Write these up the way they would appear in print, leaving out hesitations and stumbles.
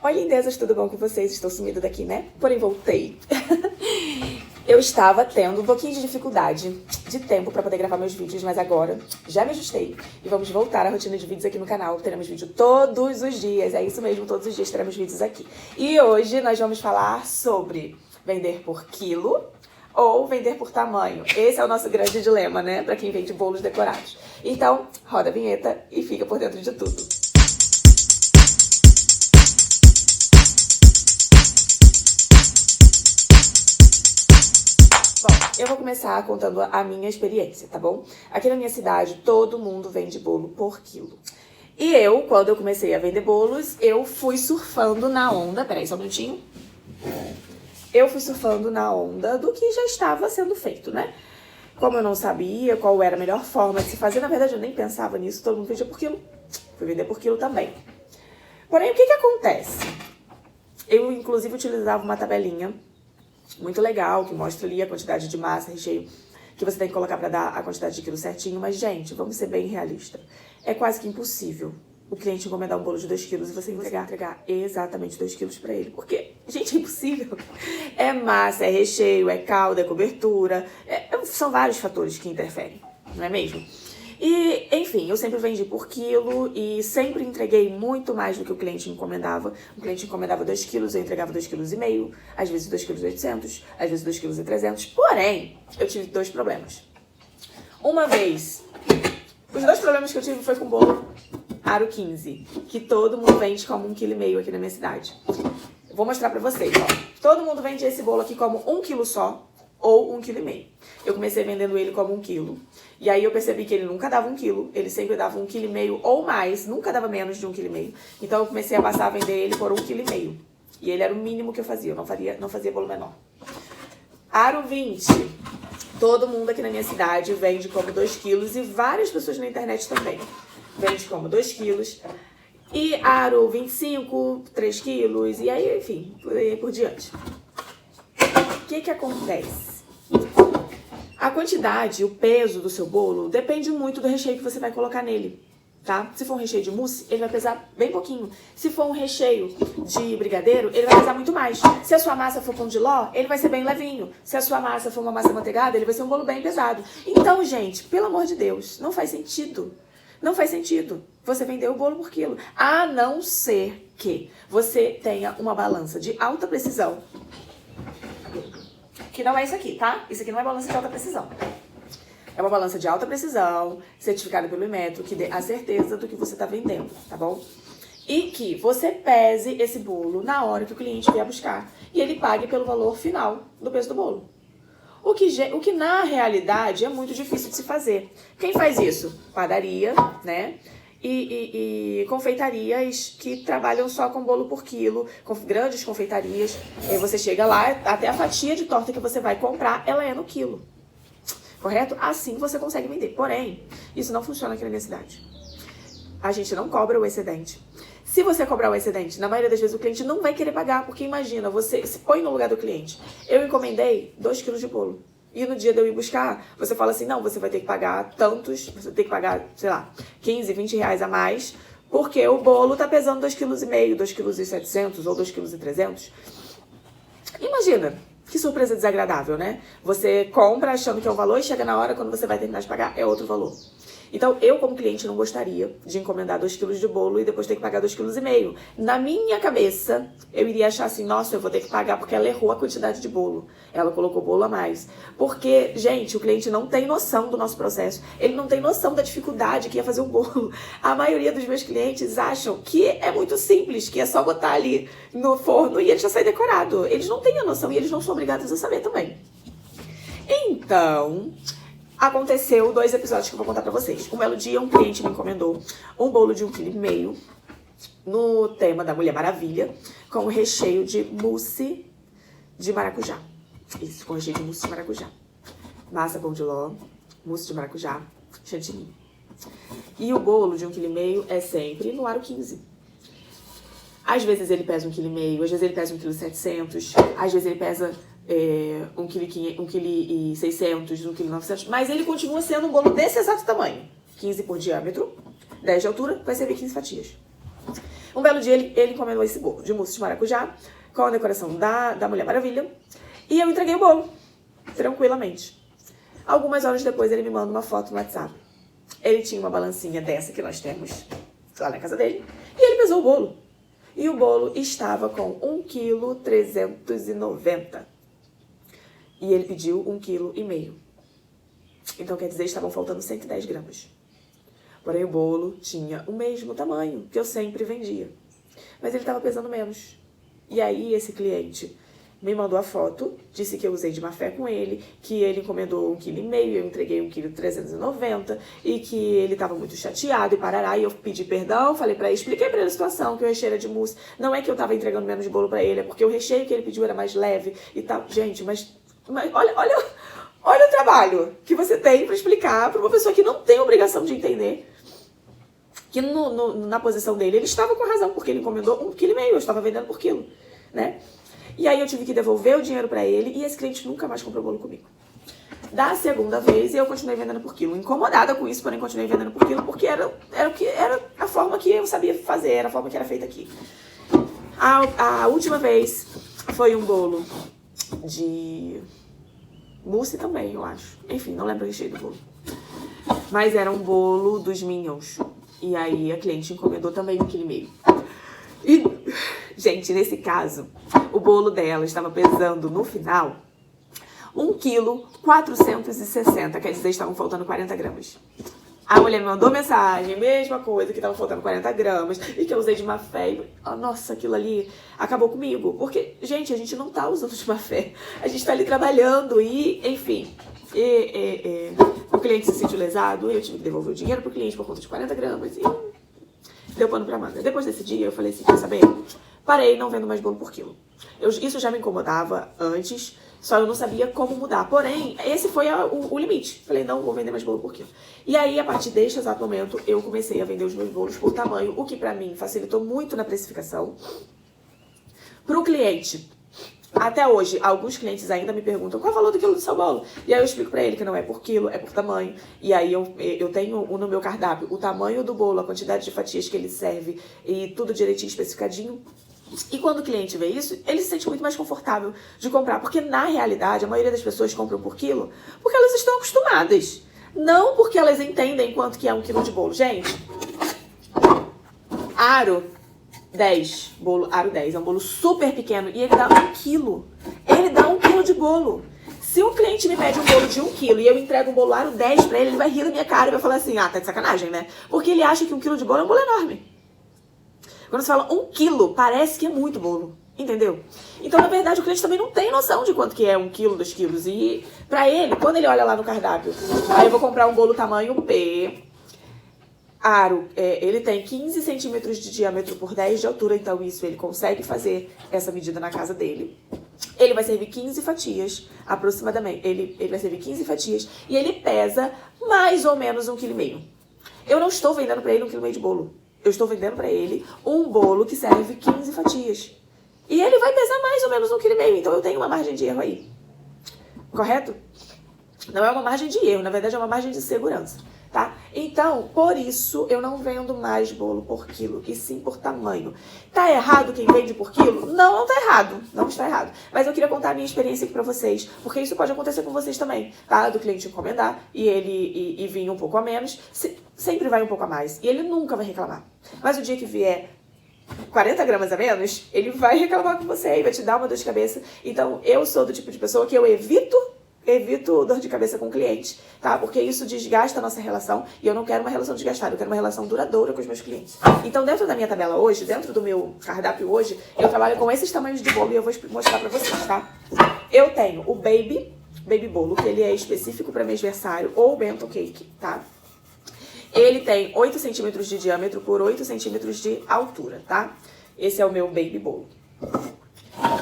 Oi, lindezas, tudo bom com vocês? Estou sumida daqui, né? Porém, voltei. Eu estava tendo um pouquinho de dificuldade de tempo para poder gravar meus vídeos, mas agora já me ajustei e vamos voltar à rotina de vídeos aqui no canal. Teremos vídeo todos os dias, é isso mesmo, todos os dias teremos vídeos aqui. E hoje nós vamos falar sobre vender por quilo ou vender por tamanho. Esse é o nosso grande dilema, né? Para quem vende bolos decorados. Então, roda a vinheta e fica por dentro de tudo. Bom, eu vou começar contando a minha experiência, tá bom? Aqui na minha cidade, todo mundo vende bolo por quilo. E eu, quando eu comecei a vender bolos, eu fui surfando na onda... Peraí, só um minutinho. Eu fui surfando na onda do que já estava sendo feito, né? Como eu não sabia qual era a melhor forma de se fazer, na verdade eu nem pensava nisso, todo mundo vendia por quilo. Fui vender por quilo também. Porém, o que acontece? Eu, inclusive, utilizava uma tabelinha muito legal, que mostra ali a quantidade de massa, recheio, que você tem que colocar para dar a quantidade de quilos certinho. Mas, gente, vamos ser bem realistas. É quase que impossível o cliente encomendar um bolo de 2 quilos e você entregar exatamente 2 quilos para ele. Porque, gente, é impossível. É massa, é recheio, é calda, é cobertura. São vários fatores que interferem, não é mesmo? E, enfim, eu sempre vendi por quilo e sempre entreguei muito mais do que o cliente encomendava. O cliente encomendava 2 quilos, eu entregava 2,5 kg, às vezes 2,8 kg, às vezes 2,3 kg. Porém, eu tive 2 problemas. Uma vez, os 2 problemas que eu tive foi com o bolo Aro 15, que todo mundo vende como 1,5 kg aqui na minha cidade. Eu vou mostrar pra vocês, ó. Todo mundo vende esse bolo aqui como 1 kg só ou 1,5 kg. Eu comecei vendendo ele como 1 kg. E aí eu percebi que ele nunca dava 1 kg, ele sempre dava 1,5 kg ou mais, nunca dava menos de 1,5 kg. Então eu comecei a passar a vender ele por 1,5 kg. E ele era o mínimo que eu fazia, eu não fazia bolo menor. Aro 20, todo mundo aqui na minha cidade vende como 2 quilos e várias pessoas na internet também. Vende como 2 quilos. E aro 25, 3 quilos, e aí, enfim, por diante. O que acontece? A quantidade, o peso do seu bolo depende muito do recheio que você vai colocar nele, tá? Se for um recheio de mousse, ele vai pesar bem pouquinho. Se for um recheio de brigadeiro, ele vai pesar muito mais. Se a sua massa for pão de ló, ele vai ser bem levinho. Se a sua massa for uma massa manteigada, ele vai ser um bolo bem pesado. Então, gente, pelo amor de Deus, não faz sentido. Não faz sentido você vender o bolo por quilo. A não ser que você tenha uma balança de alta precisão. Que não é isso aqui, tá? Isso aqui não é balança de alta precisão. É uma balança de alta precisão, certificada pelo Inmetro, que dê a certeza do que você tá vendendo, tá bom? E que você pese esse bolo na hora que o cliente vier buscar. E ele pague pelo valor final do peso do bolo. O que na realidade é muito difícil de se fazer. Quem faz isso? Padaria, né? E confeitarias que trabalham só com bolo por quilo, com grandes confeitarias. Aí você chega lá, até a fatia de torta que você vai comprar, ela é no quilo. Correto? Assim você consegue vender. Porém, isso não funciona aqui na minha cidade. A gente não cobra o excedente. Se você cobrar o excedente, na maioria das vezes o cliente não vai querer pagar, porque imagina, você se põe no lugar do cliente. Eu encomendei 2 quilos de bolo. E no dia de eu ir buscar, você fala assim, não, você vai ter que pagar tantos, você vai ter que pagar, sei lá, 15, 20 reais a mais, porque o bolo tá pesando 2,5 kg, 2,7 kg ou 2,3 kg. Imagina, que surpresa desagradável, né? Você compra achando que é um valor e chega na hora, quando você vai terminar de pagar, é outro valor. Então, eu como cliente não gostaria de encomendar 2 quilos de bolo e depois ter que pagar 2,5 kg. Na minha cabeça, eu iria achar assim, nossa, eu vou ter que pagar porque ela errou a quantidade de bolo. Ela colocou bolo a mais. Porque, gente, o cliente não tem noção do nosso processo. Ele não tem noção da dificuldade que é fazer um bolo. A maioria dos meus clientes acham que é muito simples, que é só botar ali no forno e ele já sai decorado. Eles não têm a noção e eles não são obrigados a saber também. Então, aconteceu 2 episódios que eu vou contar pra vocês. Um belo dia, um cliente me encomendou um bolo de 1,5 kg no tema da Mulher Maravilha, com recheio de mousse de maracujá. Isso, com recheio de mousse de maracujá. Massa pão de ló, mousse de maracujá, chantilly. E o bolo de 1,5 kg é sempre no aro 15. Às vezes ele pesa 1,5 kg, às vezes ele pesa 1,7 kg, às vezes ele pesa 1,6 kg, 1,9 kg, mas ele continua sendo um bolo desse exato tamanho. 15 por diâmetro, 10 de altura, vai servir 15 fatias. Um belo dia ele encomendou esse bolo de mousse de maracujá, com a decoração da Mulher Maravilha, e eu entreguei o bolo, tranquilamente. Algumas horas depois ele me manda uma foto no WhatsApp. Ele tinha uma balancinha dessa que nós temos lá na casa dele, e ele pesou o bolo. E o bolo estava com 1,390 kg. E ele pediu 1,5 kg. Então, quer dizer, estavam faltando 110 gramas. Porém, o bolo tinha o mesmo tamanho que eu sempre vendia. Mas ele estava pesando menos. E aí, esse cliente me mandou a foto, disse que eu usei de má fé com ele, que ele encomendou 1,5 kg, eu entreguei 1,390 kg, e que ele estava muito chateado e parará. E eu pedi perdão, expliquei pra ele a situação, que o recheio era de mousse. Não é que eu estava entregando menos bolo pra ele, é porque o recheio que ele pediu era mais leve e tal. Gente, mas olha o trabalho que você tem pra explicar pra uma pessoa que não tem obrigação de entender. Que na posição dele, ele estava com razão, porque ele encomendou 1,5 kg, eu estava vendendo por quilo, né? E aí eu tive que devolver o dinheiro pra ele e esse cliente nunca mais comprou bolo comigo. Da segunda vez, eu continuei vendendo por quilo. Incomodada com isso, porém continuei vendendo por quilo, porque era a forma que eu sabia fazer, era a forma que era feita aqui. A última vez foi um bolo de mousse também, eu acho. Enfim, não lembro o recheio do bolo. Mas era um bolo dos Minions. E aí a cliente encomendou também 1,5 kg. E, gente, nesse caso, o bolo dela estava pesando no final 1,460 kg, quer dizer, estavam faltando 40 gramas. A mulher me mandou mensagem, mesma coisa, que estava faltando 40 gramas e que eu usei de má fé. E, nossa, aquilo ali acabou comigo. Porque, gente, a gente não tá usando de má fé. A gente tá ali trabalhando e, enfim. O cliente se sentiu lesado, eu tive que devolver o dinheiro pro cliente por conta de 40 gramas. E deu pano pra manga. Depois desse dia, eu falei assim, quer saber? Parei, não vendo mais bolo por quilo. Isso já me incomodava antes, só eu não sabia como mudar. Porém, esse foi o limite. Falei, não vou vender mais bolo por quilo. E aí, a partir deste exato momento, eu comecei a vender os meus bolos por tamanho, o que pra mim facilitou muito na precificação. Pro cliente, até hoje, alguns clientes ainda me perguntam qual é o valor do quilo do seu bolo. E aí eu explico pra ele que não é por quilo, é por tamanho. E aí eu tenho no meu cardápio o tamanho do bolo, a quantidade de fatias que ele serve e tudo direitinho, especificadinho. E quando o cliente vê isso, ele se sente muito mais confortável de comprar. Porque na realidade, a maioria das pessoas compram por quilo porque elas estão acostumadas. Não porque elas entendem quanto que é 1 quilo de bolo. Gente, Aro 10, bolo Aro 10, é um bolo super pequeno e ele dá 1 quilo. Ele dá 1 quilo de bolo. Se um cliente me pede um bolo de 1 quilo e eu entrego um bolo Aro 10 pra ele, ele vai rir da minha cara e vai falar assim, tá de sacanagem, né? Porque ele acha que 1 quilo de bolo é um bolo enorme. Quando você fala 1 quilo, parece que é muito bolo, entendeu? Então, na verdade, o cliente também não tem noção de quanto que é 1 quilo, 2 quilos. E pra ele, quando ele olha lá no cardápio, aí eu vou comprar um bolo tamanho P, Aro, ele tem 15 centímetros de diâmetro por 10 de altura, então isso ele consegue fazer essa medida na casa dele. Ele vai servir 15 fatias, aproximadamente. Ele vai servir 15 fatias e ele pesa mais ou menos 1,5 kg. Eu não estou vendendo pra ele 1,5 kg de bolo. Eu estou vendendo pra ele um bolo que serve 15 fatias. E ele vai pesar mais ou menos 1,5 kg, então eu tenho uma margem de erro aí. Correto? Não é uma margem de erro, na verdade é uma margem de segurança, tá? Então, por isso, eu não vendo mais bolo por quilo, e sim por tamanho. Tá errado quem vende por quilo? Não, não tá errado. Não está errado. Mas eu queria contar a minha experiência aqui pra vocês, porque isso pode acontecer com vocês também, tá? Do cliente encomendar e ele vir um pouco a menos, sempre vai um pouco a mais. E ele nunca vai reclamar. Mas o dia que vier 40 gramas a menos, ele vai reclamar com você e vai te dar uma dor de cabeça. Então, eu sou do tipo de pessoa que eu evito dor de cabeça com o cliente, tá? Porque isso desgasta a nossa relação e eu não quero uma relação desgastada, eu quero uma relação duradoura com os meus clientes. Então, dentro da minha tabela hoje, dentro do meu cardápio hoje, eu trabalho com esses tamanhos de bolo e eu vou mostrar pra vocês, tá? Eu tenho o Baby Bolo, que ele é específico para mêsversário, ou Bento Cake, tá? Ele tem 8 centímetros de diâmetro por 8 centímetros de altura, tá? Esse é o meu Baby Bolo.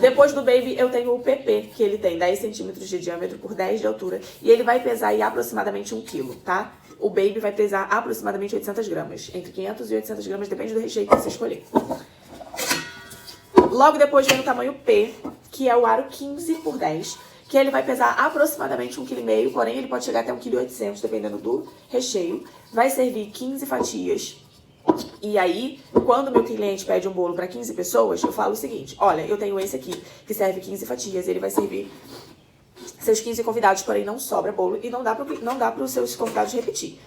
Depois do Baby, eu tenho o PP, que ele tem 10 centímetros de diâmetro por 10 de altura. E ele vai pesar aí aproximadamente 1 quilo, tá? O Baby vai pesar aproximadamente 800 gramas. Entre 500 e 800 gramas, depende do recheio que você escolher. Logo depois vem o tamanho P, que é o Aro 15 por 10. Que ele vai pesar aproximadamente 1,5 kg, porém ele pode chegar até 1,8 kg, dependendo do recheio. Vai servir 15 fatias. E aí, quando meu cliente pede um bolo para 15 pessoas, eu falo o seguinte: olha, eu tenho esse aqui, que serve 15 fatias, ele vai servir seus 15 convidados, porém não sobra bolo e não dá para os seus convidados repetir.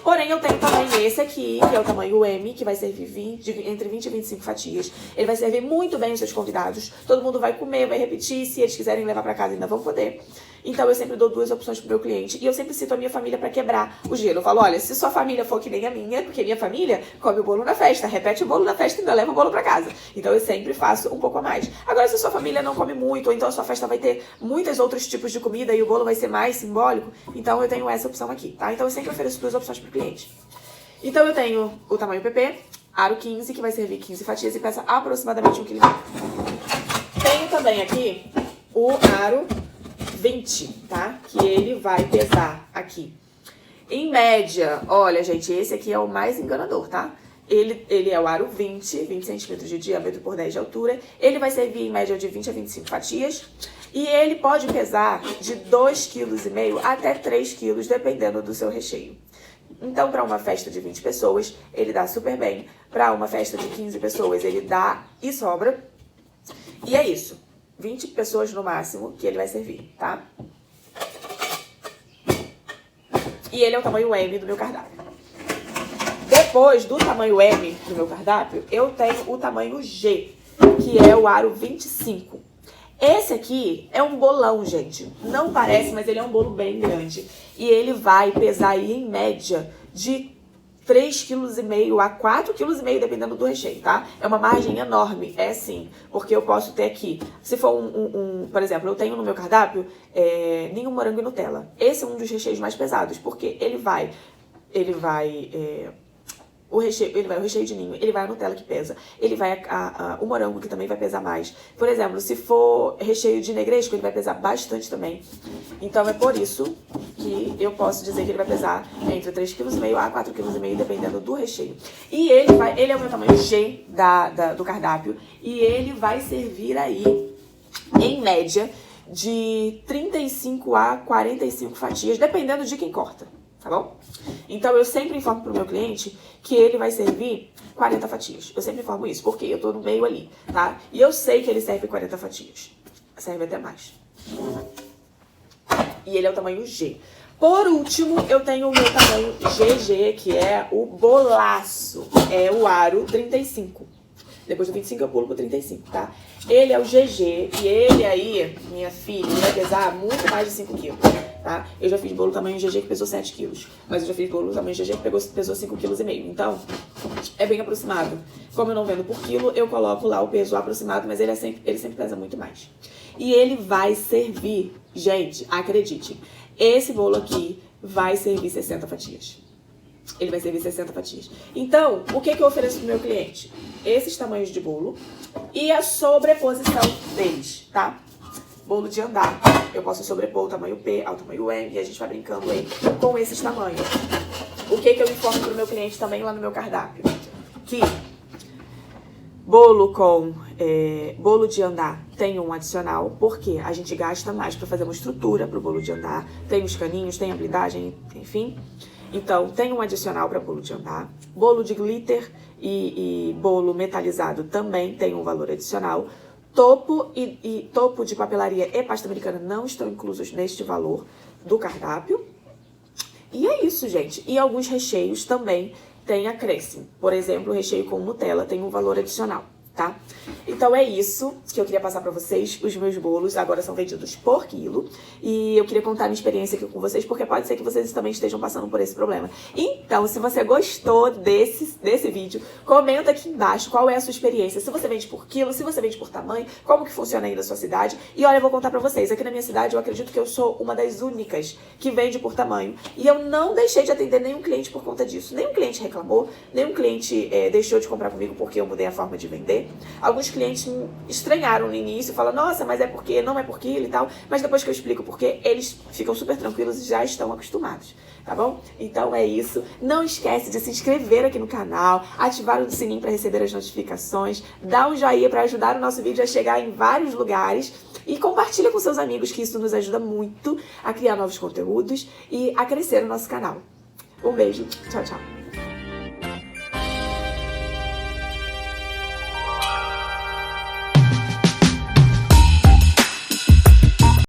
Porém, eu tenho também esse aqui, que é o tamanho M, que vai servir entre 20 e 25 fatias. Ele vai servir muito bem os seus convidados. Todo mundo vai comer, vai repetir. Se eles quiserem levar para casa, ainda vão poder. Então, eu sempre dou 2 opções pro meu cliente. E eu sempre cito a minha família para quebrar o gelo. Eu falo, olha, se sua família for que nem a minha, porque minha família come o bolo na festa, repete o bolo na festa e ainda leva o bolo para casa. Então, eu sempre faço um pouco a mais. Agora, se a sua família não come muito, ou então a sua festa vai ter muitos outros tipos de comida e o bolo vai ser mais simbólico, então eu tenho essa opção aqui, tá? Então, eu sempre ofereço 2 opções pro cliente. Então, eu tenho o tamanho PP, aro 15, que vai servir 15 fatias e pesa aproximadamente 1,5 kg. Tenho também aqui o aro 20, tá? Que ele vai pesar aqui. Em média, olha, gente, esse aqui é o mais enganador, tá? Ele é o aro 20 centímetros de diâmetro por 10 de altura. Ele vai servir em média de 20 a 25 fatias. E ele pode pesar de 2,5 kg até 3 kg, dependendo do seu recheio. Então, para uma festa de 20 pessoas, ele dá super bem. Para uma festa de 15 pessoas, ele dá e sobra. E é isso. 20 pessoas no máximo que ele vai servir, tá? E ele é o tamanho M do meu cardápio. Depois do tamanho M do meu cardápio, eu tenho o tamanho G, que é o aro 25. Esse aqui é um bolão, gente. Não parece, mas ele é um bolo bem grande. E ele vai pesar aí, em média, de 3,5 kg a 4,5 kg, dependendo do recheio, tá? É uma margem enorme, é sim. Porque eu posso ter aqui, se for por exemplo, eu tenho no meu cardápio ninho, morango e Nutella. Esse é um dos recheios mais pesados, porque o recheio de ninho, ele vai a Nutella que pesa, ele vai o morango que também vai pesar mais. Por exemplo, se for recheio de negresco, ele vai pesar bastante também. Então é por isso que eu posso dizer que ele vai pesar entre 3,5 kg a 4,5 kg, dependendo do recheio. E ele é o meu tamanho G do cardápio e ele vai servir aí, em média, de 35 a 45 fatias, dependendo de quem corta. Tá bom? Então, eu sempre informo pro meu cliente que ele vai servir 40 fatias. Eu sempre informo isso, porque eu tô no meio ali, tá? E eu sei que ele serve 40 fatias. Serve até mais. E ele é o tamanho G. Por último, eu tenho o meu tamanho GG, que é o bolaço. É o aro 35. Depois do 25 eu pulo pro 35, tá? Ele é o GG e ele aí, minha filha, vai pesar muito mais de 5 quilos, tá? Eu já fiz bolo tamanho GG que pesou 7 quilos, mas eu já fiz bolo tamanho GG que pesou 5,5 kg. Então, é bem aproximado. Como eu não vendo por quilo, eu coloco lá o peso aproximado, mas ele sempre pesa muito mais. E ele vai servir, gente, acredite, esse bolo aqui vai servir 60 fatias. Ele vai servir 60 fatias. Então, o que eu ofereço pro meu cliente? Esses tamanhos de bolo e a sobreposição deles, tá? Bolo de andar. Eu posso sobrepor o tamanho P ao tamanho M e a gente vai brincando aí com esses tamanhos. O que eu informo pro meu cliente também lá no meu cardápio? Que bolo de andar tem um adicional, porque a gente gasta mais para fazer uma estrutura pro bolo de andar. Tem os caninhos, tem a blindagem, enfim. Então, tem um adicional para bolo de andar. Bolo de glitter e bolo metalizado também tem um valor adicional. Topo topo de papelaria e pasta americana não estão inclusos neste valor do cardápio. E é isso, gente. E alguns recheios também têm acréscimo. Por exemplo, o recheio com Nutella tem um valor adicional, tá? Então é isso que eu queria passar pra vocês. Os meus bolos agora são vendidos por quilo. E eu queria contar minha experiência aqui com vocês, porque pode ser que vocês também estejam passando por esse problema. Então, se você gostou desse vídeo, comenta aqui embaixo qual é a sua experiência. Se você vende por quilo, se você vende por tamanho, como que funciona aí na sua cidade. E olha, eu vou contar pra vocês. Aqui na minha cidade, eu acredito que eu sou uma das únicas que vende por tamanho. E eu não deixei de atender nenhum cliente por conta disso. Nenhum cliente reclamou, nenhum cliente deixou de comprar comigo porque eu mudei a forma de vender. Alguns clientes estranharam no início, falam, nossa, mas é porque, não é por quilo e tal. Mas depois que eu explico porque, eles ficam super tranquilos e já estão acostumados, tá bom? Então é isso. Não esquece de se inscrever aqui no canal, ativar o sininho para receber as notificações, dá um joinha para ajudar o nosso vídeo a chegar em vários lugares e compartilha com seus amigos, que isso nos ajuda muito a criar novos conteúdos e a crescer o nosso canal. Um beijo, tchau, tchau.